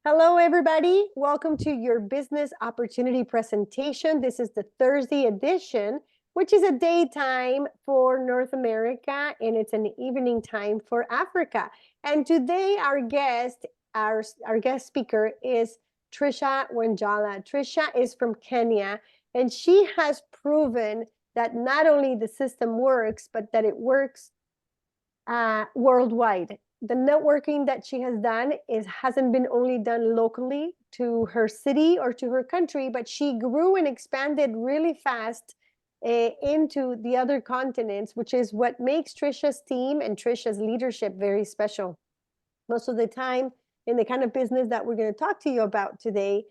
Hello, everybody. Welcome to your business opportunity presentation. This is the Thursday edition, which is a daytime for North America, and it's an evening time for Africa. And today, our guest speaker is Tricia Wanjala. Tricia is from Kenya, and she has proven that not only the system works, but that it works worldwide. The networking that she has done hasn't been only done locally to her city or to her country, but she grew and expanded really fast into the other continents, which is what makes Tricia's team and Tricia's leadership very special. Most of the time, in the kind of business that we're going to talk to you about today,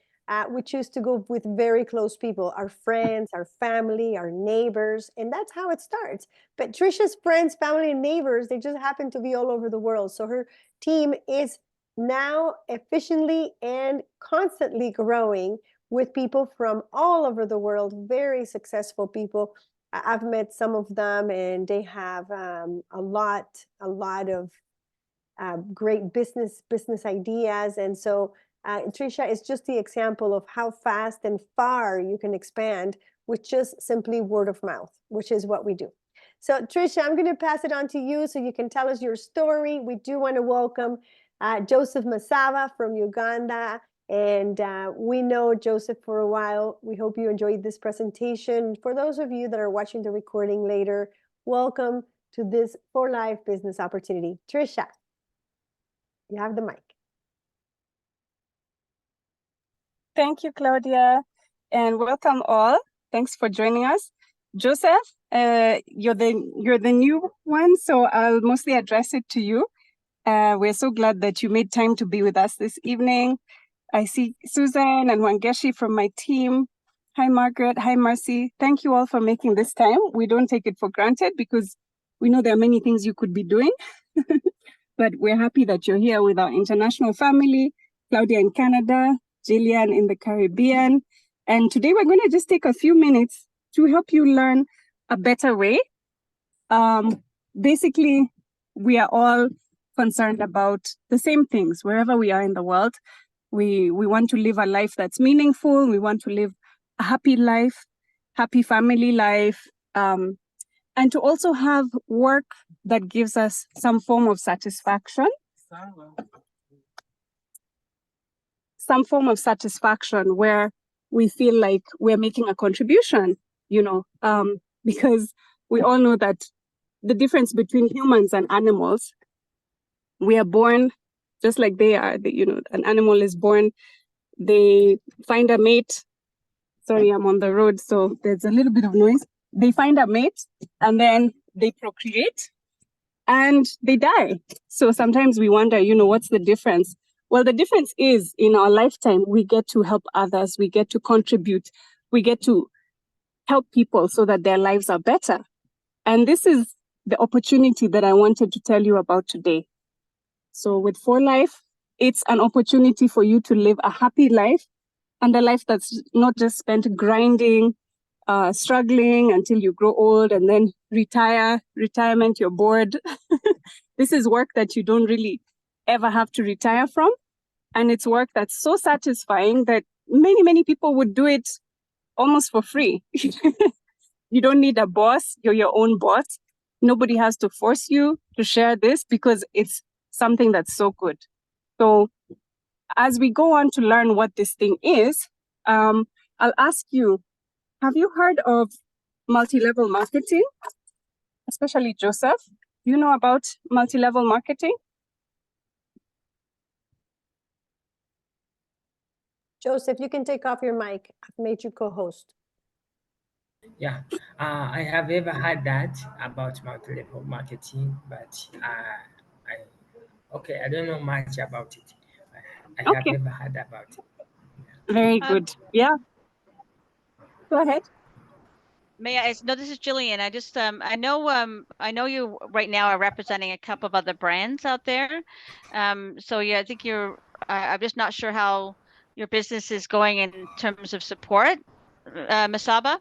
we choose to go with very close people, our friends, our family, our neighbors, and that's how it starts. But Tricia's friends, family, and neighbors, they just happen to be all over the world. So her team is now efficiently and constantly growing with people from all over the world, very successful people. I've met some of them, and they have a lot of great business ideas. And so Tricia is just the example of how fast and far you can expand with just simply word of mouth, which is what we do. So Tricia, I'm going to pass it on to you so you can tell us your story. We do want to welcome Joseph Masava from Uganda. And we know Joseph for a while. We hope you enjoyed this presentation. For those of you that are watching the recording later, welcome to this For Life business opportunity. Tricia, you have the mic. Thank you, Claudia, and welcome all. Thanks for joining us. Joseph, you're the new one, so I'll mostly address it to you. We're so glad that you made time to be with us this evening. I see Susan and Wangeshi from my team. Hi, Margaret. Hi, Marcy. Thank you all for making this time. We don't take it for granted because we know there are many things you could be doing. But we're happy that you're here with our international family, Claudia in Canada, Jillian in the Caribbean. And today we're going to just take a few minutes to help you learn a better way. Basically, we are all concerned about the same things wherever we are in the world. We want to live a life that's meaningful. We want to live a happy life, happy family life, and to also have work that gives us some form of satisfaction. Some form of satisfaction where we feel like we're making a contribution, because we all know that the difference between humans and animals, we are born just like they are. An animal is born, they find a mate. Sorry, I'm on the road, so there's a little bit of noise. They find a mate and then they procreate and they die. So sometimes we wonder, what's the difference? Well, the difference is in our lifetime, we get to help others, we get to contribute, we get to help people so that their lives are better. And this is the opportunity that I wanted to tell you about today. So with For Life, it's an opportunity for you to live a happy life and a life that's not just spent grinding, struggling until you grow old and then retirement, you're bored. This is work that you don't really ever have to retire from. And it's work that's so satisfying that many people would do it almost for free. You don't need a boss, you're your own boss. Nobody has to force you to share this because it's something that's so good. So as we go on to learn what this thing is, I'll ask you, have you heard of multi-level marketing? Especially Joseph, do you know about multi-level marketing? Joseph, you can take off your mic. I've made you co-host. Yeah, I have ever heard that about multi-level marketing, but I don't know much about it. I have never heard about it. Very good. Yeah. Go ahead. May I? No, this is Jillian. I just I know you right now are representing a couple of other brands out there. So yeah, I think I'm just not sure how your business is going in terms of support, Masaba.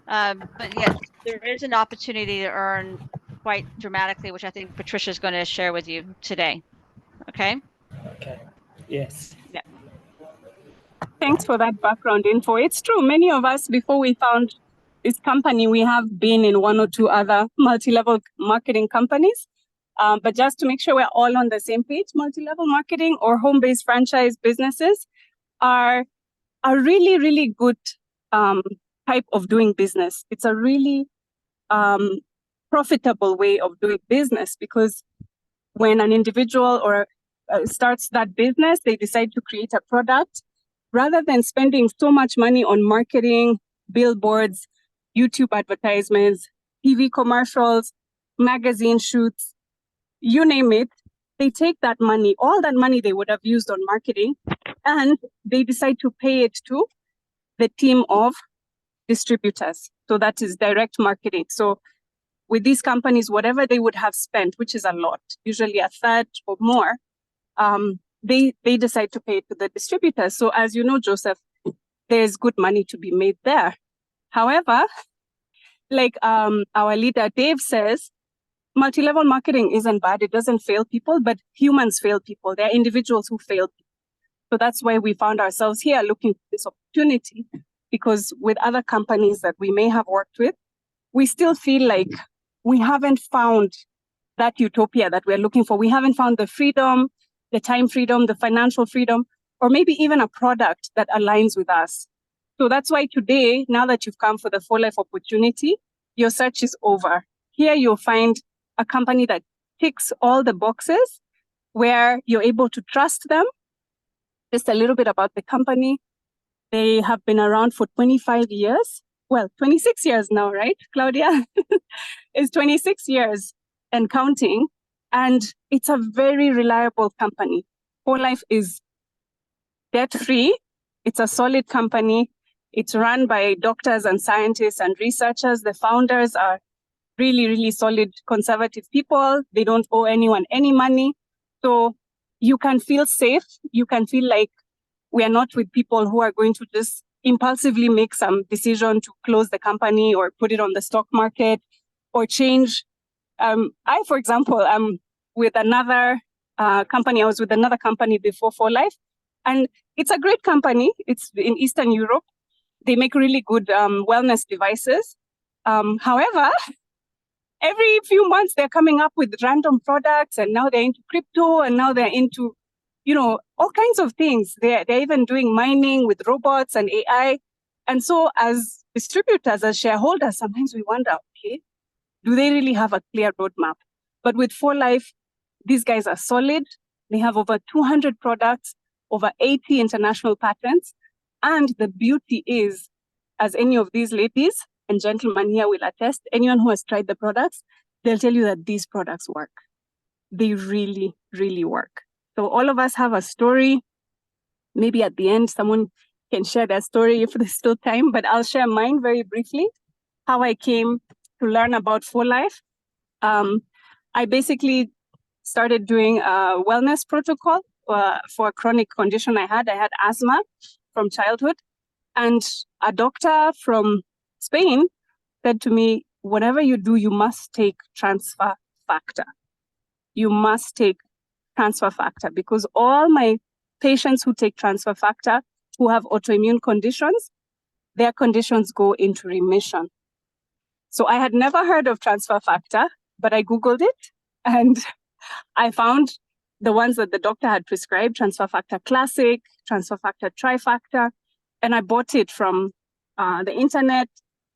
But yes, there is an opportunity to earn quite dramatically, which I think Patricia is going to share with you today. Okay. Okay. Yes. Yeah. Thanks for that background info. It's true. Many of us, before we found this company, we have been in one or two other multi-level marketing companies. But just to make sure we're all on the same page, multi-level marketing or home-based franchise businesses are a really, really good type of doing business. It's a really profitable way of doing business, because when an individual or starts that business, they decide to create a product. Rather than spending so much money on marketing, billboards, YouTube advertisements, TV commercials, magazine shoots, you name it, they take that money, all that money they would have used on marketing, and they decide to pay it to the team of distributors. So that is direct marketing. So with these companies, whatever they would have spent, which is a lot, usually a third or more, they decide to pay it to the distributors. So as you know, Joseph, there's good money to be made there. However, like our leader Dave says, multi-level marketing isn't bad. It doesn't fail people, but humans fail people. There are individuals who fail people. So that's why we found ourselves here looking for this opportunity, because with other companies that we may have worked with, we still feel like we haven't found that utopia that we're looking for. We haven't found the freedom, the time freedom, the financial freedom, or maybe even a product that aligns with us. So that's why today, now that you've come for the For Life opportunity, your search is over. Here you'll find a company that ticks all the boxes, where you're able to trust them. Just a little bit about the company. They have been around for 25 years. Well, 26 years now, right, Claudia? It's 26 years and counting. And it's a very reliable company. For Life is debt-free. It's a solid company. It's run by doctors and scientists and researchers. The founders are really, really solid conservative people. They don't owe anyone any money. So you can feel safe. You can feel like we are not with people who are going to just impulsively make some decision to close the company or put it on the stock market or change. I, for example, am with another company. I was with another company before For Life, and it's a great company. It's in Eastern Europe. They make really good wellness devices. However, every few months they're coming up with random products, and now they're into crypto, and now they're into, all kinds of things. They're even doing mining with robots and AI. And so as distributors, as shareholders, sometimes we wonder, okay, do they really have a clear roadmap? But with For Life, these guys are solid. They have over 200 products, over 80 international patents. And the beauty is, as any of these ladies and gentlemen here will attest, anyone who has tried the products, they'll tell you that these products work. They really, really work. So all of us have a story. Maybe at the end, someone can share their story if there's still time, but I'll share mine very briefly, how I came to learn about For Life. I basically started doing a wellness protocol for a chronic condition I had. I had asthma from childhood, and a doctor from Spain said to me, whatever you do, you must take transfer factor. You must take transfer factor, because all my patients who take transfer factor, who have autoimmune conditions, their conditions go into remission. So I had never heard of transfer factor, but I Googled it and I found the ones that the doctor had prescribed, transfer factor classic, transfer factor trifactor, and I bought it from the internet,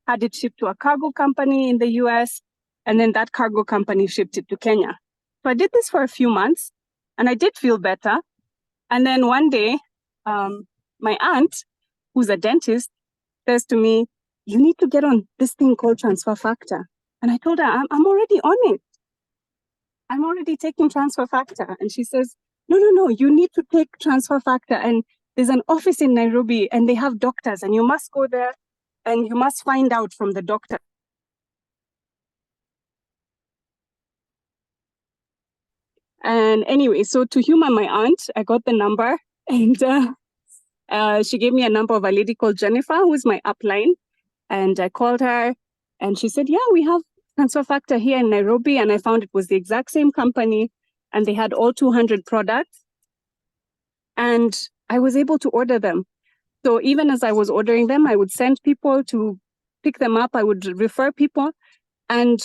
had it shipped to a cargo company in the US, and then that cargo company shipped it to Kenya. So I did this for a few months, and I did feel better. And then one day, my aunt, who's a dentist, says to me, you need to get on this thing called transfer factor. And I told her, I'm already on it. I'm already taking transfer factor. And she says, no, you need to take transfer factor. And there's an office in Nairobi, and they have doctors, and you must go there, and you must find out from the doctor. And anyway, so to humor my aunt, I got the number, and she gave me a number of a lady called Jennifer, who is my upline. And I called her, and she said, yeah, we have transfer factor here in Nairobi. And I found it was the exact same company, and they had all 200 products. And I was able to order them. So even as I was ordering them, I would send people to pick them up. I would refer people. And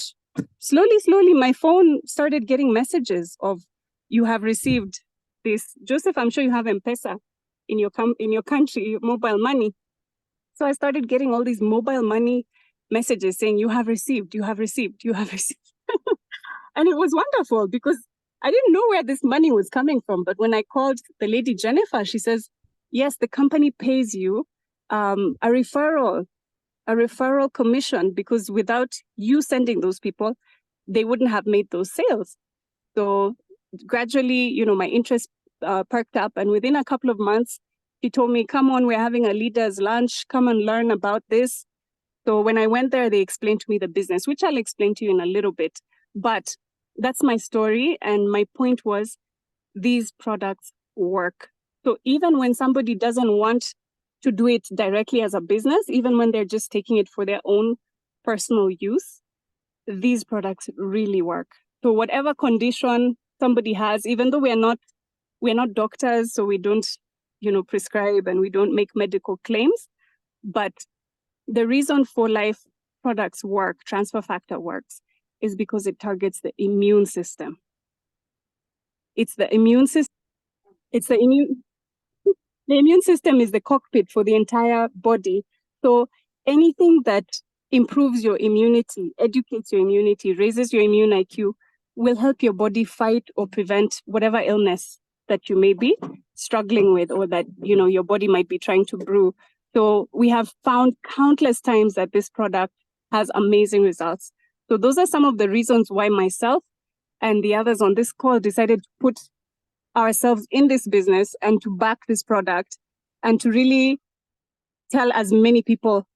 slowly, my phone started getting messages of, you have received this. Joseph, I'm sure you have M-Pesa in your country, mobile money. So I started getting all these mobile money messages saying, you have received, you have received, you have received. And it was wonderful because I didn't know where this money was coming from. But when I called the lady Jennifer, she says, yes, the company pays you a referral commission, because without you sending those people, they wouldn't have made those sales. So gradually, my interest perked up. And within a couple of months, she told me, come on, we're having a leaders lunch. Come and learn about this. So when I went there, they explained to me the business, which I'll explain to you in a little bit. But that's my story. And my point was, these products work. So even when somebody doesn't want to do it directly as a business, even when they're just taking it for their own personal use, these products really work. So whatever condition somebody has, even though we're not doctors, so we don't, prescribe and we don't make medical claims, but the reason For Life products work, transfer factor works, is because it targets the immune system. It's the immune system. The immune system is the cockpit for the entire body. So anything that improves your immunity, educates your immunity, raises your immune IQ, will help your body fight or prevent whatever illness that you may be struggling with, or that, your body might be trying to brew. So we have found countless times that this product has amazing results. So those are some of the reasons why myself and the others on this call decided to put ourselves in this business and to back this product and to really tell as many people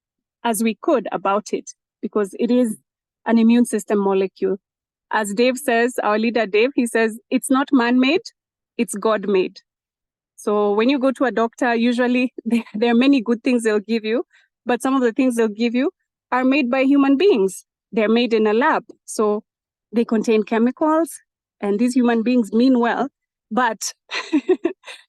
as we could about it, because it is an immune system molecule. As Dave says, our leader Dave, he says, it's not man-made, it's God-made. So when you go to a doctor, usually there are many good things they'll give you, but some of the things they'll give you are made by human beings. They're made in a lab. So they contain chemicals, and these human beings mean well, but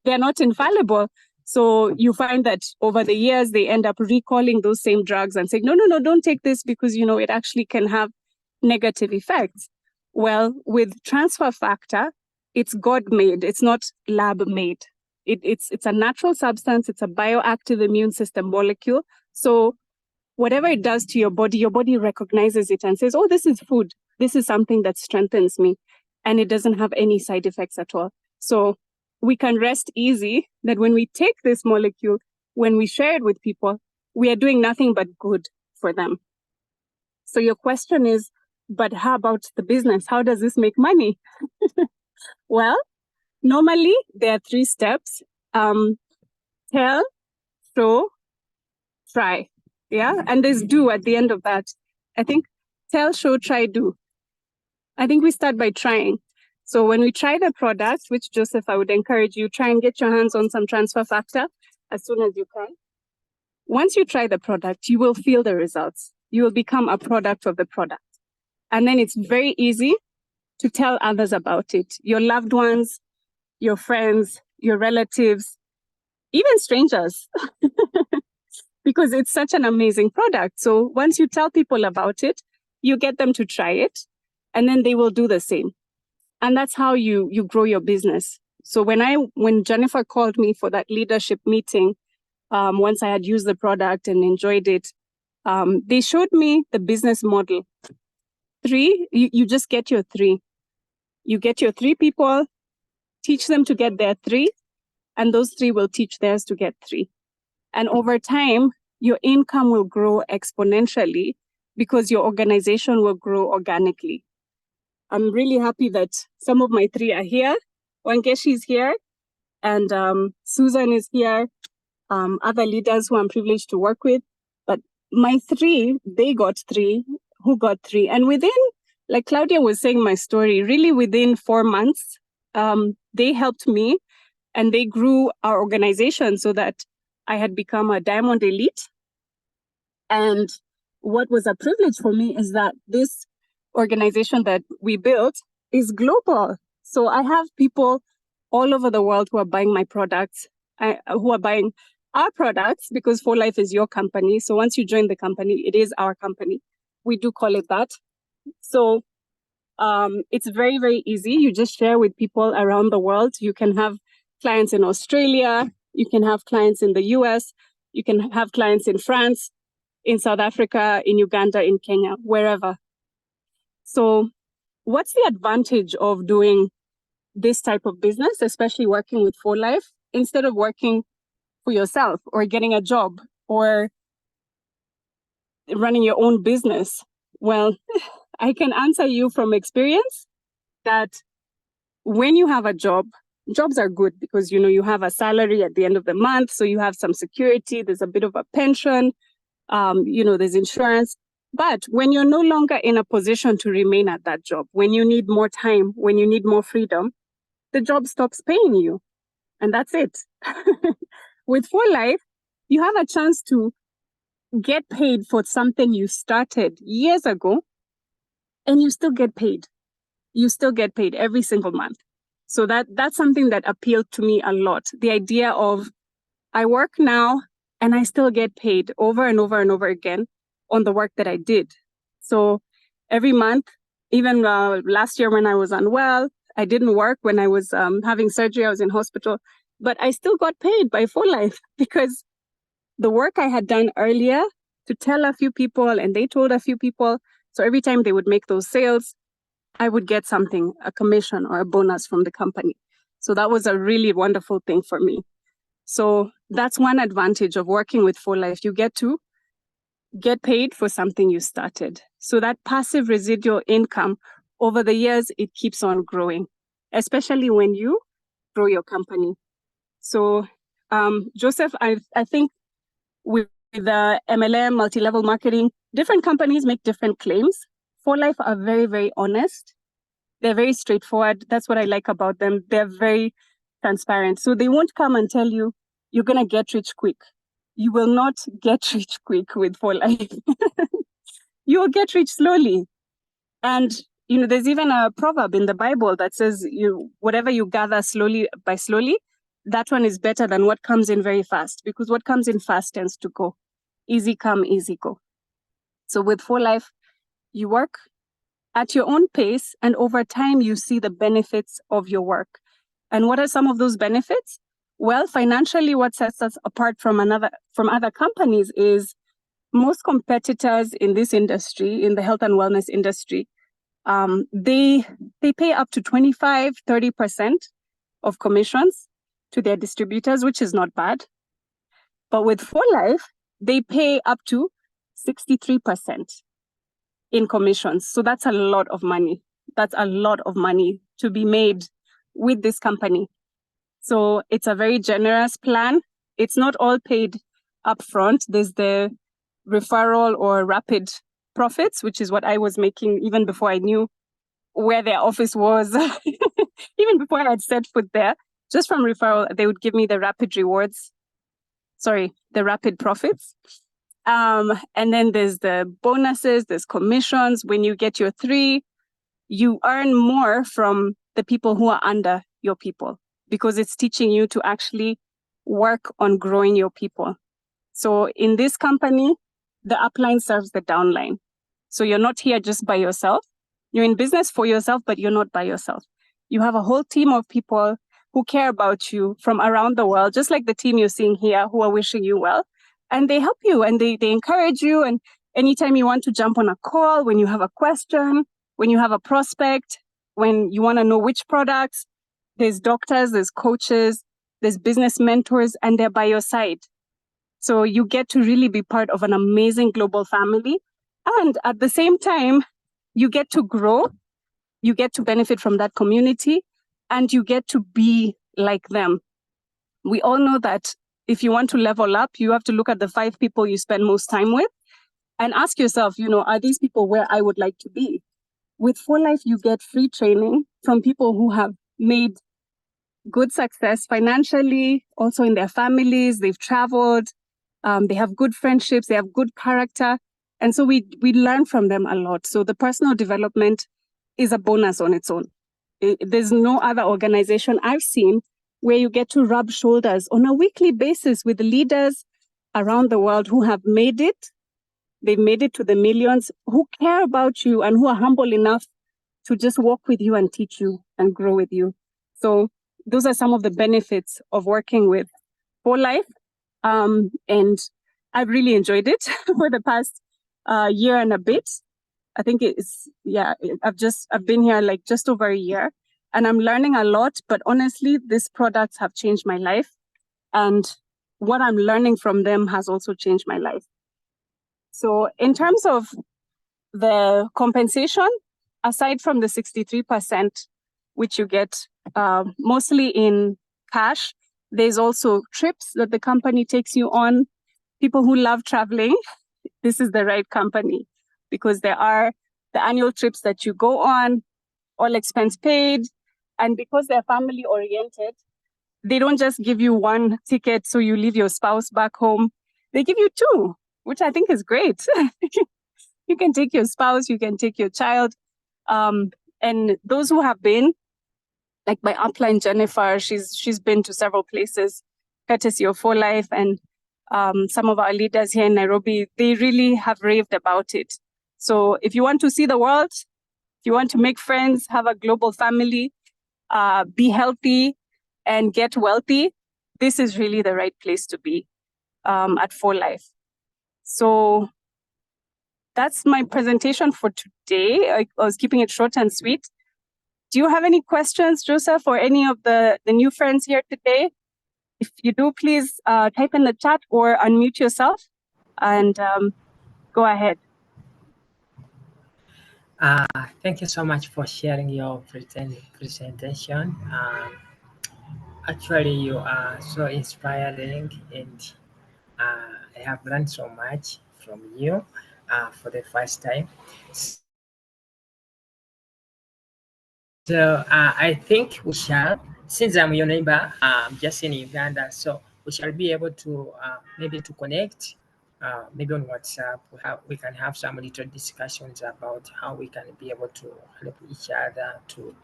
they're not infallible. So you find that over the years, they end up recalling those same drugs and saying, no, don't take this because, it actually can have negative effects. Well, with transfer factor, it's God-made. It's not lab-made. It's a natural substance. It's a bioactive immune system molecule. So whatever it does to your body recognizes it and says, oh, this is food. This is something that strengthens me. And it doesn't have any side effects at all. So we can rest easy that when we take this molecule, when we share it with people, we are doing nothing but good for them. So your question is, but how about the business? How does this make money? Well, normally there are 3 steps. Tell, show, try. Yeah. And there's do at the end of that. I think tell, show, try, do. I think we start by trying. So when we try the product, which Joseph, I would encourage you, try and get your hands on some transfer factor as soon as you can. Once you try the product, you will feel the results. You will become a product of the product. And then it's very easy to tell others about it. Your loved ones, your friends, your relatives, even strangers, because it's such an amazing product. So once you tell people about it, you get them to try it, and then they will do the same. And that's how you grow your business. So when Jennifer called me for that leadership meeting, once I had used the product and enjoyed it, they showed me the business model. 3, you just get your 3. You get your 3 people, teach them to get their 3, and those 3 will teach theirs to get 3. And over time, your income will grow exponentially because your organization will grow organically. I'm really happy that some of my 3 are here. Wankeshi is here, and Susan is here, other leaders who I'm privileged to work with. But my 3, they got 3, who got 3. And within, like Claudia was saying my story, really within 4 months, they helped me and they grew our organization so that I had become a Diamond Elite. And what was a privilege for me is that this organization that we built is global. So I have people all over the world who are buying my products, who are buying our products, because For Life is your company. So once you join the company, it is our company. We do call it that. So it's very, very easy. You just share with people around the world. You can have clients in Australia. You can have clients in the US. You can have clients in France, in South Africa, in Uganda, in Kenya, wherever. So what's the advantage of doing this type of business, especially working with For Life, instead of working for yourself or getting a job or running your own business? Well, I can answer you from experience that when you have a job, jobs are good because, you have a salary at the end of the month. So you have some security, there's a bit of a pension, there's insurance. But when you're no longer in a position to remain at that job, when you need more time, when you need more freedom, the job stops paying you. And that's it. With For Life, you have a chance to get paid for something you started years ago, and you still get paid. You still get paid every single month. So that's something that appealed to me a lot. The idea of I work now and I still get paid over and over and over again on the work that I did. So every month, even last year when I was unwell, I didn't work when I was having surgery. I was in hospital, but I still got paid by For Life because the work I had done earlier to tell a few people and they told a few people. So every time they would make those sales, I would get something, a commission or a bonus from the company. So that was a really wonderful thing for me. So that's one advantage of working with For Life. You get to get paid for something you started. So that passive residual income over the years, it keeps on growing, especially when you grow your company. So Joseph, I think with the MLM, multi-level marketing, different companies make different claims. For Life are very, very honest. They're very straightforward. That's what I like about them. They're very transparent. So they won't come and tell you, you're going to get rich quick. You will not get rich quick with For Life. You will get rich slowly. And, there's even a proverb in the Bible that says, whatever you gather slowly by slowly, that one is better than what comes in very fast, because what comes in fast tends to go. Easy come, easy go. So with For Life, you work at your own pace, and over time, you see the benefits of your work. And what are some of those benefits? Well, financially, what sets us apart from other companies is most competitors in this industry, in the health and wellness industry, they pay up to 25, 30% of commissions to their distributors, which is not bad. But with For Life, they pay up to 63% in commissions. So that's a lot of money. That's a lot of money to be made with this company. So it's a very generous plan. It's not all paid upfront. There's the referral or rapid profits, which is what I was making even before I knew where their office was, even before I had set foot there. Just from referral, they would give me the rapid profits. And then there's the bonuses, there's commissions. When you get your 3, you earn more from the people who are under your people, because it's teaching you to actually work on growing your people. So in this company, the upline serves the downline. So you're not here just by yourself. You're in business for yourself, but you're not by yourself. You have a whole team of people who care about you from around the world, just like the team you're seeing here, who are wishing you well. And they help you and they encourage you. And anytime you want to jump on a call, when you have a question, when you have a prospect, when you want to know which products, there's doctors, there's coaches, there's business mentors, and they're by your side. So you get to really be part of an amazing global family. And at the same time, you get to grow, you get to benefit from that community, and you get to be like them. We all know that if you want to level up, you have to look at the 5 people you spend most time with and ask yourself, are these people where I would like to be? With For Life, you get free training from people who have made good success financially, also in their families. They've traveled, they have good friendships, they have good character. And so we learn from them a lot. So the personal development is a bonus on its own. There's no other organization I've seen where you get to rub shoulders on a weekly basis with leaders around the world who have made it. They've made it to the millions, who care about you and who are humble enough to just walk with you and teach you and grow with you. So those are some of the benefits of working with For Life. And I've really enjoyed it for the past year and a bit. I think I've been here like just over a year, and I'm learning a lot, but honestly, these products have changed my life, and what I'm learning from them has also changed my life. So in terms of the compensation, aside from the 63%, which you get mostly in cash, there's also trips that the company takes you on. People who love traveling, this is the right company, because there are the annual trips that you go on, all expense paid. And because they're family oriented, they don't just give you one ticket so you leave your spouse back home. They give you two, which I think is great. You can take your spouse, you can take your child. And those who have been, like my upline Jennifer, she's been to several places, courtesy of For Life, and some of our leaders here in Nairobi, they really have raved about it. So if you want to see the world, if you want to make friends, have a global family, be healthy and get wealthy, this is really the right place to be at For Life. So that's my presentation for today. I was keeping it short and sweet. Do you have any questions, Joseph, or any of the new friends here today? If you do, please type in the chat or unmute yourself and go ahead. Thank you so much for sharing your presentation. Actually, you are so inspiring, and I have learned so much from you for the first time. So I think we shall, since I'm your neighbor, I'm just in Uganda, so we shall be able to maybe to connect, maybe on WhatsApp. We can have some little discussions about how we can be able to help each other to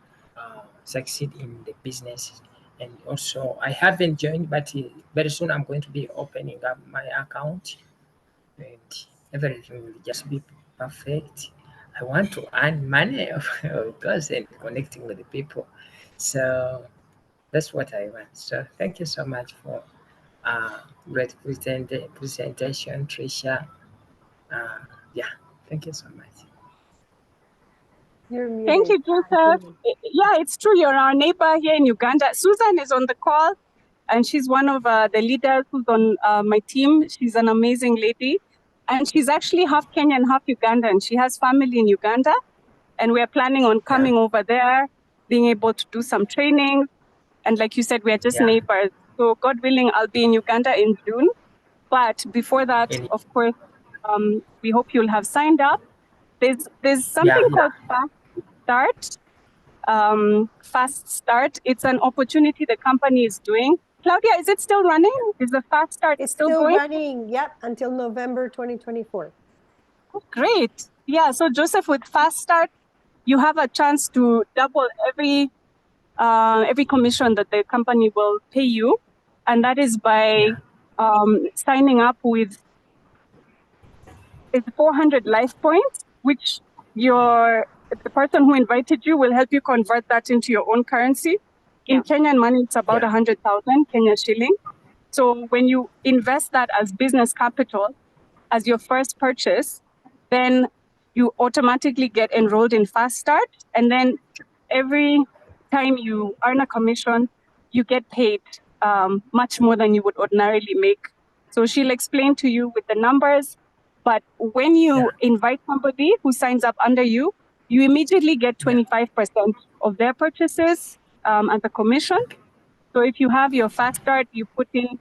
succeed in the business. And also, I haven't joined, but very soon I'm going to be opening up my account, and everything will just be perfect. I want to earn money, of course, and connecting with the people. So that's what I want. So thank you so much for great presentation, Tricia. Yeah, thank you so much. You're muted. Thank you, Joseph. Yeah, it's true. You're our neighbor here in Uganda. Susan is on the call, and she's one of the leaders who's on my team. She's an amazing lady, and she's actually half Kenyan, half Ugandan. She has family in Uganda, and we're planning on coming over there, being able to do some training. And like you said, we're just neighbors. So God willing, I'll be in Uganda in June. But before that, of course, we hope you'll have signed up. There's something called Fast Start. It's an opportunity the company is doing. Claudia, is it still running? Is the Fast Start still going? Running, yep, until November 2024. Oh, great. Yeah, so Joseph, with Fast Start, you have a chance to double every commission that the company will pay you. And that is by signing up with 400 life points, which the person who invited you will help you convert that into your own currency. In Kenyan money, it's about 100,000 Kenya shilling. So when you invest that as business capital, as your first purchase, then you automatically get enrolled in Fast Start. And then every time you earn a commission, you get paid much more than you would ordinarily make. So she'll explain to you with the numbers. But when you invite somebody who signs up under you, you immediately get 25% of their purchases as a commission. So if you have your Fast Start, you put in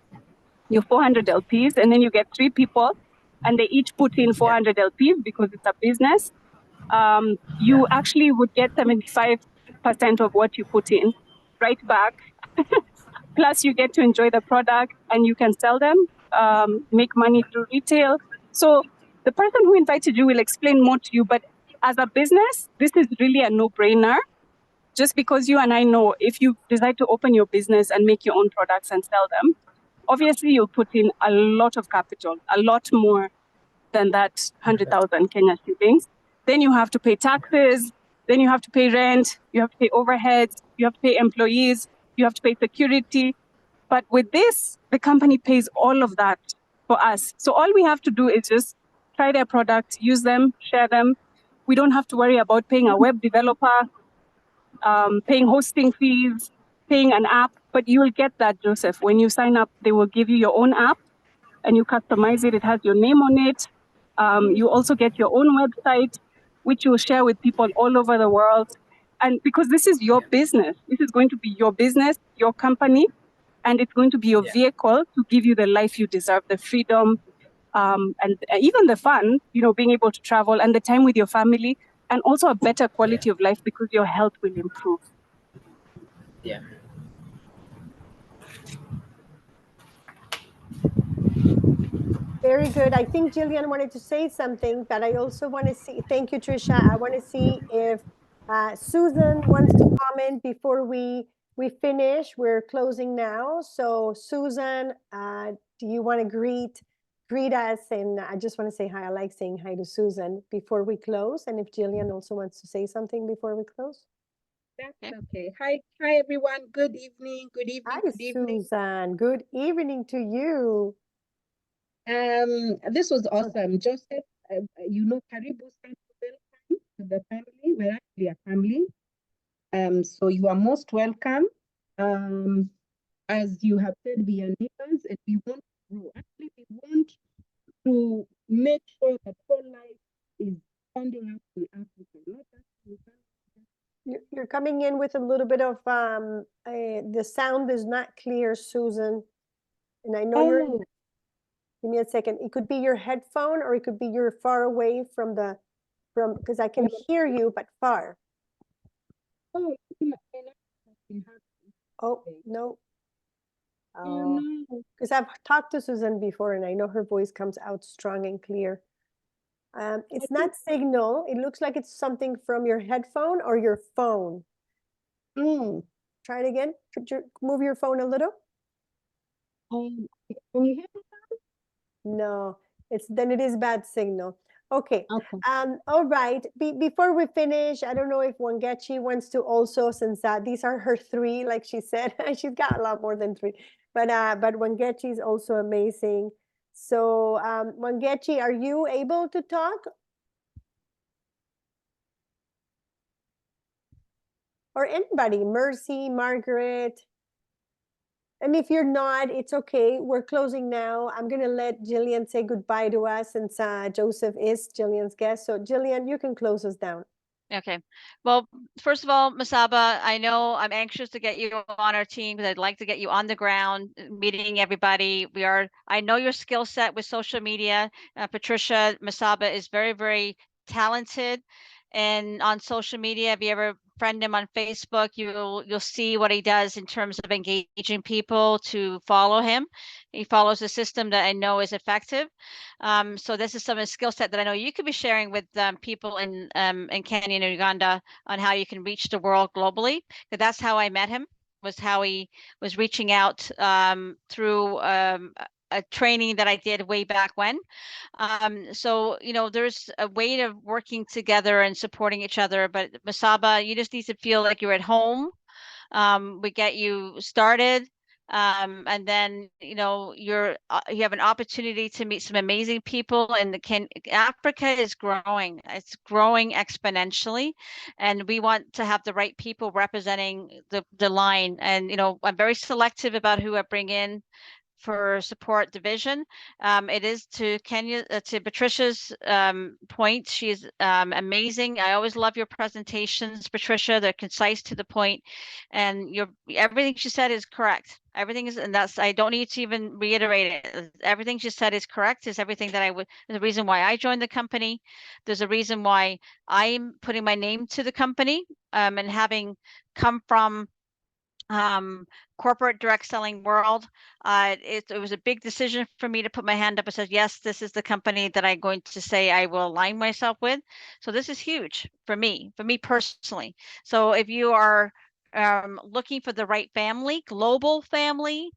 your 400 LPs, and then you get 3 people, and they each put in 400 LPs because it's a business. You actually would get 75% of what you put in right back. Plus, you get to enjoy the product, and you can sell them, make money through retail. So the person who invited you will explain more to you, but as a business, this is really a no-brainer just because you and I know if you decide to open your business and make your own products and sell them, obviously you'll put in a lot of capital, a lot more than that 100,000 Kenya shillings. Then you have to pay taxes, then you have to pay rent, you have to pay overheads, you have to pay employees, you have to pay security. But with this, the company pays all of that for us. So all we have to do is just try their products, use them, share them. We don't have to worry about paying a web developer, paying hosting fees, paying an app. But you will get that, Joseph. When you sign up, they will give you your own app and you customize it. It has your name on it. You also get your own website, which you will share with people all over the world. And because this is your business, this is going to be your business, your company, and it's going to be your vehicle to give you the life you deserve, the freedom, and even the fun, being able to travel and the time with your family, and also a better quality of life because your health will improve. Yeah. Very good. I think Jillian wanted to say something, but I also want to see, thank you, Tricia. I want to see if Susan wants to comment before we finish. We're closing now. So Susan, do you want to greet us? And I just want to say hi. I like saying hi to Susan before we close. And if Jillian also wants to say something before we close. That's okay. Hi, everyone. Good evening. Good evening. Hi, Good evening. Susan. Good evening to you. This was awesome, Joseph. Karibu sana, welcome to the family. We're actually a family. So you are most welcome. As you have said, we are neighbors and we want to grow. Actually, we want to make sure that whole life is standing up in Africa, not just in Uganda. You're coming in with a little bit of the sound is not clear, Susan. And I know give me a second. It could be your headphone or it could be you're far away from because I can hear you, but far. Oh, no. Oh, because I've talked to Susan before and I know her voice comes out strong and clear. It's not signal. It looks like it's something from your headphone or your phone. Try it again. Move your phone a little. Can you hear me? No, then it is bad signal. Okay. All right. Before we finish, I don't know if Wangechi wants to also, since these are her three, like she said, she's got a lot more than three, but Wangechi is also amazing. So Wangechi, are you able to talk? Or anybody, Mercy, Margaret. And if you're not, it's okay. We're closing now. I'm going to let Jillian say goodbye to us since Joseph is Jillian's guest. So Jillian, you can close us down. Okay. Well, first of all, Masaba, I know I'm anxious to get you on our team because I'd like to get you on the ground, meeting everybody. I know your skill set with social media. Patricia, Masaba is very, very talented. And on social media, if you ever friend him on Facebook, you'll see what he does in terms of engaging people to follow him. He follows a system that I know is effective. So this is some of the skill set that I know you could be sharing with people in Kenya and Uganda on how you can reach the world globally. Because that's how I met him, was how he was reaching out through a training that I did way back when. So, there's a way of working together and supporting each other, but Masaba, you just need to feel like you're at home. We get you started. And then, you have an opportunity to meet some amazing people, and Africa is growing. It's growing exponentially, and we want to have the right people representing the line. And, I'm very selective about who I bring in for support division. It is to Patricia's point. She's amazing. I always love your presentations, Patricia. They're concise, to the point, and everything she said is correct. Everything is, and I don't need to even reiterate it. Everything she said is correct. Is everything that the reason why I joined the company. There's a reason why I'm putting my name to the company, and having come from corporate direct selling world. It was a big decision for me to put my hand up and say, yes, this is the company that I'm going to say I will align myself with. So this is huge for me personally. So if you are looking for the right family, global family,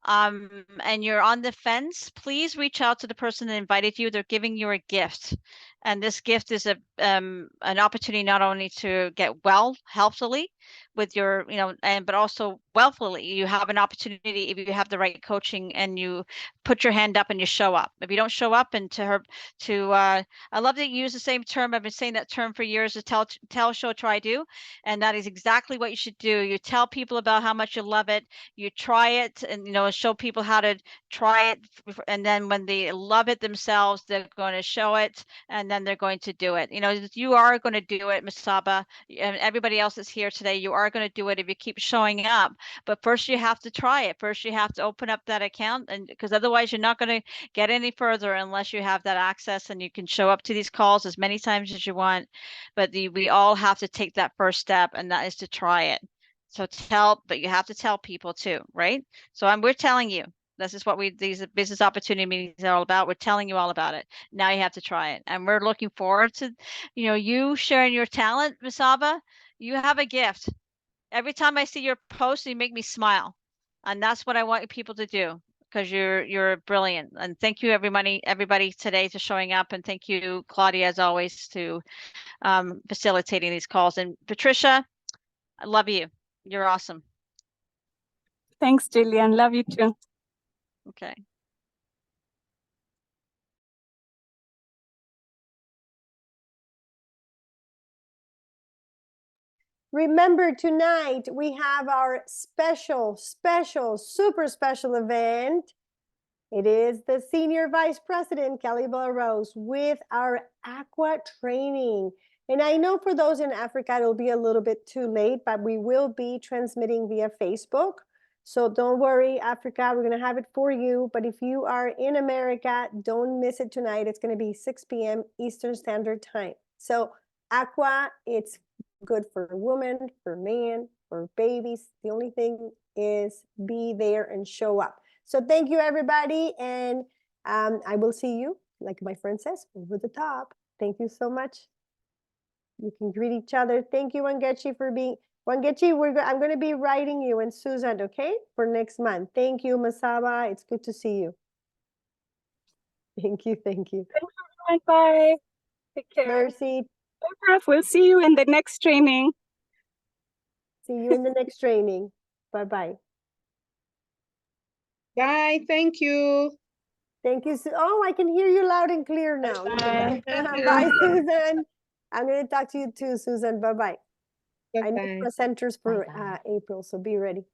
and you're on the fence, please reach out to the person that invited you. They're giving you a gift. And this gift is an opportunity not only to get well healthily with your, but also wealthily. You have an opportunity if you have the right coaching and you put your hand up and you show up. If you don't show up, and I love that you use the same term. I've been saying that term for years, to tell, show, try, do. And that is exactly what you should do. You tell people about how much you love it. You try it, and show people how to try it, and then when they love it themselves, they're going to show it, and then they're going to do it. You are going to do it, Masaba, and everybody else that's here today. You are going to do it if you keep showing up. But first you have to try it. First you have to open up that account, and because otherwise you're not going to get any further unless you have that access and you can show up to these calls as many times as you want. But we all have to take that first step, and that is to try it. So but you have to tell people too, right? So we're telling you, this is what these business opportunity meetings are all about. We're telling you all about it. Now you have to try it. And we're looking forward to, you sharing your talent, Masaba. You have a gift. Every time I see your post, you make me smile. And that's what I want people to do, because you're brilliant. And thank you everybody today for showing up. And thank you, Claudia, as always, to facilitating these calls. And Patricia, I love you. You're awesome. Thanks, Jillian. Love you too. Okay. Remember, tonight we have our special, super special event. It is the Senior Vice President, Kelly Rose, with our aqua training. And I know for those in Africa, it'll be a little bit too late, but we will be transmitting via Facebook. So don't worry, Africa, we're going to have it for you. But if you are in America, don't miss it tonight. It's going to be 6 p.m. Eastern Standard Time. So aqua, it's good for women, for men, for babies. The only thing is be there and show up. So thank you, everybody. And I will see you, like my friend says, over the top. Thank you so much. You can greet each other. Thank you, Wangechi, for being... Wangechi, I'm going to be writing you and Susan, okay, for next month. Thank you, Masaba. It's good to see you. Thank you. Thank you. Bye. Take care. Mercy. We'll see you in the next training. See you in the next training. Bye-bye. Bye. Thank you. Thank you. Oh, I can hear you loud and clear now. Bye. Bye, Susan. I'm going to talk to you too, Susan. Bye-bye. I need Bye-bye. presenters for April, so be ready.